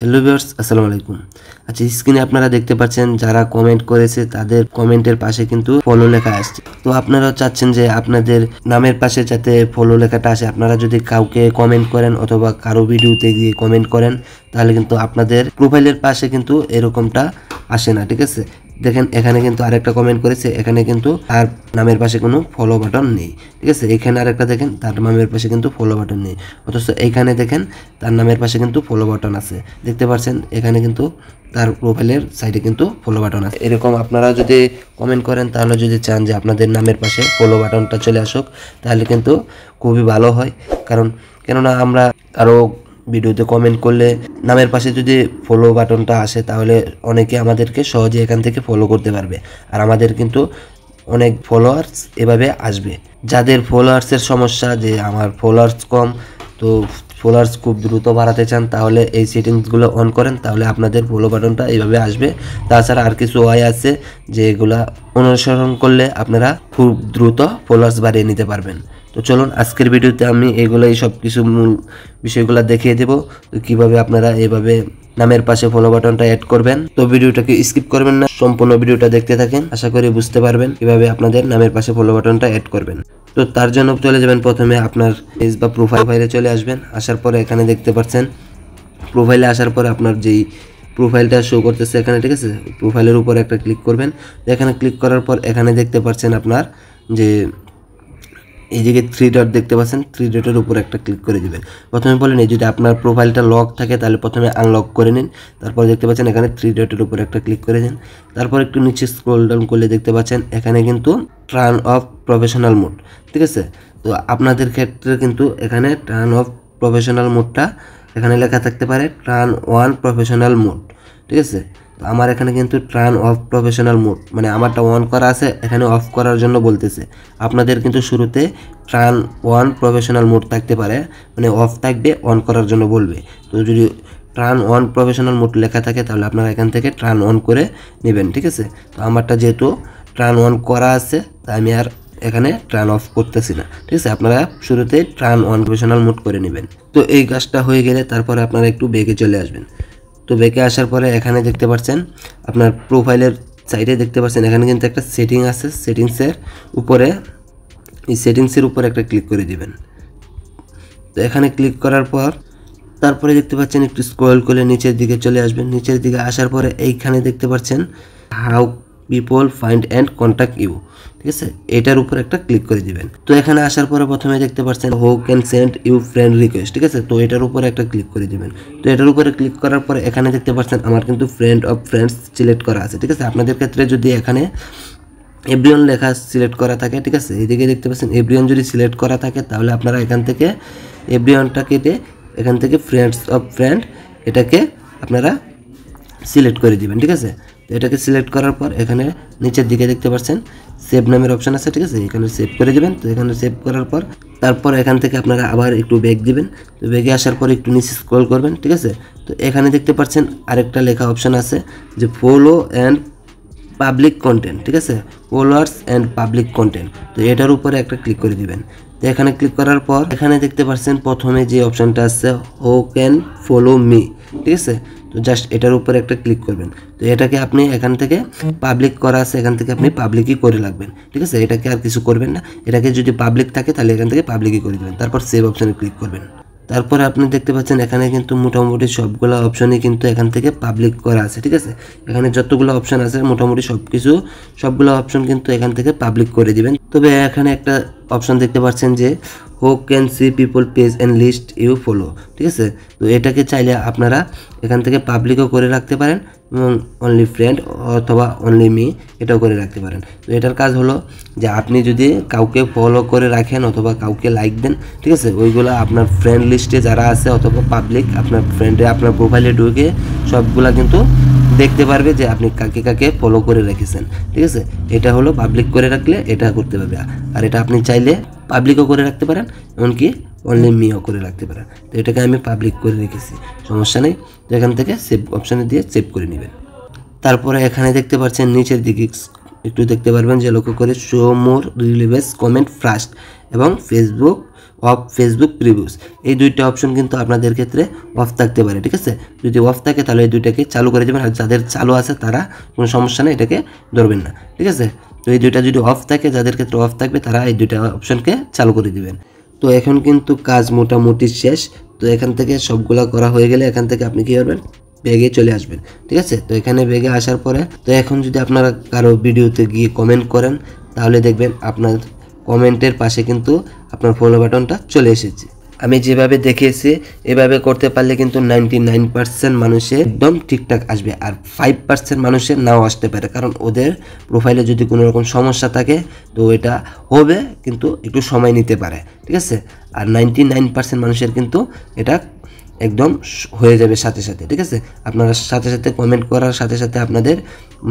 Hello viewers, আসসালামু আলাইকুম। আচ্ছা, স্ক্রিনে আপনারা দেখতে পাচ্ছেন যারা কমেন্ট করেছে তাদের কমেন্টের পাশে কিন্তু ফলো লেখা আসছে। তো আপনারা চাচ্ছেন যে আপনাদের নামের পাশে যাতে ফলো লেখাটা আসে। আপনারা যদি কাউকে কমেন্ট করেন অথবা কারো ভিডিওতে গিয়ে কমেন্ট করেন তাহলে কিন্তু আপনাদের প্রোফাইলের পাশে কিন্তু এরকমটা আসে না, ঠিক আছে। দেখেন এখানে কিন্তু আরেকটা কমেন্ট করেছে, এখানে কিন্তু তার নামের পাশে কোনো ফলো বাটন নেই, ঠিক আছে। এখানে আরেকটা দেখেন তার নামের পাশে কিন্তু ফলো বাটন নেই, অথচ এইখানে দেখেন তার নামের পাশে কিন্তু ফলো বাটন আছে। দেখতে পাচ্ছেন এখানে কিন্তু তার প্রোফাইলের সাইডে কিন্তু ফলো বাটন আছে। এরকম আপনারা যদি কমেন্ট করেন তাহলে যদি চান যে আপনাদের নামের পাশে ফলো বাটনটা চলে আসুক তাহলে কিন্তু খুবই ভালো হয়। কেননা আমরা আরও ভিডিওতে কমেন্ট করলে নামের পাশে যদি ফলো বাটনটা আসে তাহলে অনেকে আমাদেরকে সহজে এখান থেকে ফলো করতে পারবে, আর আমাদের কিন্তু অনেক ফলোয়ার্স এভাবে আসবে। যাদের ফলোয়ার্সের সমস্যা যে আমার ফলোয়ার্স কম, তো ফলোয়ার্স খুব দ্রুত বাড়াতে চান তাহলে এই সেটিংসগুলো অন করেন, তাহলে আপনাদের ফলো বাটনটা এইভাবে আসবে। তাছাড়া আর কিছু ওয়াই আছে যে এগুলা অনুসরণ করলে আপনারা খুব দ্রুত ফলোয়ার্স বাড়িয়ে নিতে পারবেন। তো চলুন আজকের ভিডিওতে আমি এগুলোই সব কিছু মূল বিষয়গুলো দেখিয়ে দেব, তো কীভাবে আপনারা এভাবে নামের পাশে ফলো বাটনটা অ্যাড করবেন। তো ভিডিওটাকে স্কিপ করবেন না, সম্পূর্ণ ভিডিওটা দেখতে থাকেন, আশা করি বুঝতে পারবেন কিভাবে আপনাদের নামের পাশে ফলো বাটনটা অ্যাড করবেন। তো তার জন্য চলে যাবেন প্রথমে আপনার পেজ বা প্রোফাইলে চলে আসবেন। আসার পরে এখানে দেখতে পাচ্ছেন প্রোফাইলে আসার পরে আপনার যেই প্রোফাইলটা শো করতেছে এখানে, ঠিক আছে, প্রোফাইলের উপর একটা ক্লিক করবেন। তো এখানে ক্লিক করার পর এখানে দেখতে পাচ্ছেন আপনার যে এইদিকে 3 ডট দেখতে পাচ্ছেন, 3 ডটের উপর একটা ক্লিক করে দিবেন। প্রথমে বলেন যদি আপনার প্রোফাইলটা লক থাকে তাহলে প্রথমে আনলক করে নিন। তারপর দেখতে পাচ্ছেন এখানে 3 ডটের উপর একটা ক্লিক করে দিন। তারপর একটু নিচে স্ক্রল ডাউন করলে দেখতে পাচ্ছেন এখানে কিন্তু টার্ন অফ প্রফেশনাল মোড, ঠিক আছে। তো আপনাদের ক্ষেত্রে কিন্তু এখানে টার্ন অফ প্রফেশনাল মোডটা এখানে লেখা থাকতে পারে টার্ন অন প্রফেশনাল মোড, ঠিক আছে। তো আমার এখানে কিন্তু টার্ন অফ প্রফেশনাল মোড মানে আমারটা অন করা আছে, এখানে অফ করার জন্য বলতেছে। আপনাদের কিন্তু শুরুতে টার্ন অন প্রফেশনাল মোড থাকতে পারে, মানে অফ থাকবে, অন করার জন্য বলবে। তো যদি টার্ন অন প্রফেশনাল মোড লেখা থাকে তাহলে আপনারা এখান থেকে টার্ন অন করে নেবেন, ঠিক আছে। তো আমারটা যেহেতু টার্ন অন করা আছে তাই আমি আর এখানে টার্ন অফ করতেছি না, ঠিক আছে। আপনারা শুরুতে টার্ন অন প্রফেশনাল মোড করে নেবেন। তো এই কাজটা হয়ে গেলে তারপরে আপনারা একটু ব্যাকে চলে আসবেন। তো ব্যাকে আসার পরে এখানে দেখতে পাচ্ছেন আপনার প্রোফাইলের সাইডে দেখতে পাচ্ছেন এখানে কিন্তু একটা সেটিং আছে, সেটিংসের উপরে এই সেটিংসের উপর একটা ক্লিক করে দিবেন। তো এখানে ক্লিক করার পর তারপরে দেখতে পাচ্ছেন একটু স্ক্রল করে নিচের দিকে চলে আসবেন। নিচের দিকে আসার পরে এইখানে দেখতে পাচ্ছেন how people find and contact you, ঠিক আছে, এটার উপর একটা ক্লিক করে দিবেন। তো এখানে আসার পরে প্রথমে দেখতে পাচ্ছেন who can send you friend request, ঠিক আছে। তো এটার উপরে একটা ক্লিক করে দিবেন। তো এটার উপরে ক্লিক করার পরে এখানে দেখতে পাচ্ছেন আমার কিন্তু ফ্রেন্ড অফ ফ্রেন্ডস সিলেক্ট করা আছে, ঠিক আছে। আপনাদের ক্ষেত্রে যদি এখানে এভরিওয়ান লেখা সিলেক্ট করা থাকে, ঠিক আছে, এইদিকে দেখতে পাচ্ছেন এভরিওয়ান যদি সিলেক্ট করা থাকে তাহলে আপনারা এখান থেকে এভরিওয়ানটা কেটে এখান থেকে ফ্রেন্ডস অফ ফ্রেন্ড এটাকে আপনারা সিলেক্ট করে দিবেন, ঠিক আছে। তো এটাকে সিলেক্ট করার পর এখানে নিচের দিকে দেখতে পাচ্ছেন সেভ নামের অপশন আছে, ঠিক আছে, এখানে সেভ করে দিবেন। তো এখানে সেভ করার পর তারপর এখান থেকে আপনারা আবার একটু ব্যাক দিবেন। তো ব্যাকে আসার পর একটু নিচে স্ক্রল করবেন, ঠিক আছে। তো এখানে দেখতে পাচ্ছেন আরেকটা লেখা অপশন আছে যে ফলো অ্যান্ড পাবলিক কন্টেন্ট, ঠিক আছে, ফলোয়ার্স অ্যান্ড পাবলিক কন্টেন্ট। তো এটার উপরে একটা ক্লিক করে দিবেন। তো এখানে ক্লিক করার পর এখানে দেখতে পাচ্ছেন প্রথমে যে অপশনটা আছে হু ক্যান ফলো মি, ঠিক আছে। তো জাস্ট এটার উপরে একটা ক্লিক করবেন। তো এটাকে আপনি এখান থেকে পাবলিক করা আছে, এখান থেকে আপনি পাবলিকই করে রাখবেন, ঠিক আছে। এটাকে আর কিছু করবেন না, এটাকে যদি পাবলিক থাকে তাহলে এখান থেকে পাবলিকই করে দেবেন। তারপর সেভ অপশনে ক্লিক করবেন। তারপরে আপনি দেখতে পাচ্ছেন এখানে কিন্তু মোটামুটি সবগুলো অপশনই কিন্তু এখান থেকে পাবলিক করা আছে, ঠিক আছে। এখানে যতগুলো অপশন আছে মোটামুটি সবগুলো অপশন কিন্তু এখান থেকে পাবলিক করে দিবেন। তবে এখানে একটা অপশন দেখতে পাচ্ছেন যে who can see people page and list you follow, ঠিক আছে। তো এটাকে চাইলে আপনারা এখান থেকে পাবলিকও করে রাখতে পারেন এবং অনলি ফ্রেন্ড অথবা অনলি মি এটাও করে রাখতে পারেন। তো এটার কাজ হলো যে আপনি যদি কাউকে ফলো করে রাখেন অথবা কাউকে লাইক দেন, ঠিক আছে, ওইগুলো আপনার ফ্রেন্ড লিস্টে যারা আছে অথবা পাবলিক আপনার ফ্রেন্ডে আপনার প্রোফাইলে ঢুকে সবগুলা কিন্তু দেখতে পারবে যে আপনি কাকে কাকে ফলো করে রেখেছেন, ঠিক আছে। এটা হলো পাবলিক করে রাখলে এটা করতে পারবে। আর এটা আপনি চাইলে পাবলিকও করে রাখতে পারেন, এমনকি অনলি মিও করে রাখতে পারেন। তো এটাকে আমি পাবলিক করে রেখেছি, সমস্যা নেই। তো এখান থেকে সেভ অপশানে দিয়ে সেভ করে নেবেন। তারপরে এখানে দেখতে পাচ্ছেন নিচের দিকে একটু দেখতে পারবেন যে লক্ষ্য করে শো মোর রিলিভেন্স কমেন্ট ফার্স্ট এবং ফেসবুক অফ ফেসবুক প্রিভিউস, এই দুইটা অপশন কিন্তু আপনাদের ক্ষেত্রে অফ থাকতে পারে। ঠিক আছে, যদি অফ থাকে তাহলে এই দুইটাকে চালু করে দেবেন, আর যাদের চালু আছে তারা কোনো সমস্যা নেই, এটাকে ধরবেন না। ঠিক আছে, তো এই দুইটা যদি অফ থাকে, যাদের ক্ষেত্রে অফ থাকবে তারা এই দুইটা অপশনকে চালু করে দিবেন। তো এখন কিন্তু কাজ মোটামুটি শেষ। তো এখান থেকে সবগুলা করা হয়ে গেলে এখান থেকে আপনি কী করবেন, ব্যাগে চলে আসবেন। ঠিক আছে, তো এখানে ব্যাগে আসার পরে তো এখন যদি আপনারা কারো ভিডিওতে গিয়ে কমেন্ট করেন তাহলে দেখবেন আপনার কমেন্টের পাশে কিন্তু আপনার ফলো বাটনটা চলে এসেছে। আমি যেভাবে দেখিয়েছি এভাবে করতে পারলে কিন্তু 99% মানুষের একদম ঠিকঠাক আসবে, আর 5% মানুষের নাও আসতে পারে, কারণ ওদের প্রোফাইলে যদি কোনো রকম সমস্যা থাকে তো এটা হবে, কিন্তু একটু সময় নিতে পারে। ঠিক আছে, আর 99% মানুষের কিন্তু এটা একদম হয়ে যাবে সাথে সাথে। ঠিক আছে, আপনারা সাথে সাথে কমেন্ট করার সাথে সাথে আপনাদের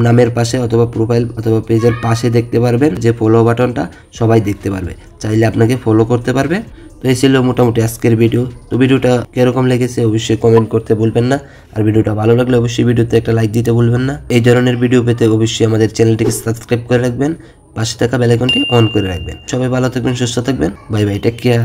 নামের পাশে অথবা প্রোফাইল অথবা পেজের পাশে দেখতে পারবেন যে ফলো বাটনটা, সবাই দেখতে পারবে, চাইলে আপনাকে ফলো করতে পারবে। তো এই ছিল মোটামুটি আজকের ভিডিও। তো ভিডিওটা কীরকম লেগেছে অবশ্যই কমেন্ট করতে ভুলবেন না, আর ভিডিওটা ভালো লাগলে অবশ্যই ভিডিওতে একটা লাইক দিতে ভুলবেন না। এই ধরনের ভিডিও পেতে অবশ্যই আমাদের চ্যানেলটিকে সাবস্ক্রাইব করে রাখবেন, পাশে থাকা বেল আইকনটি অন করে রাখবেন। সবাই ভালো থাকবেন, সুস্থ থাকবেন, বাই বাই, টেক কেয়ার।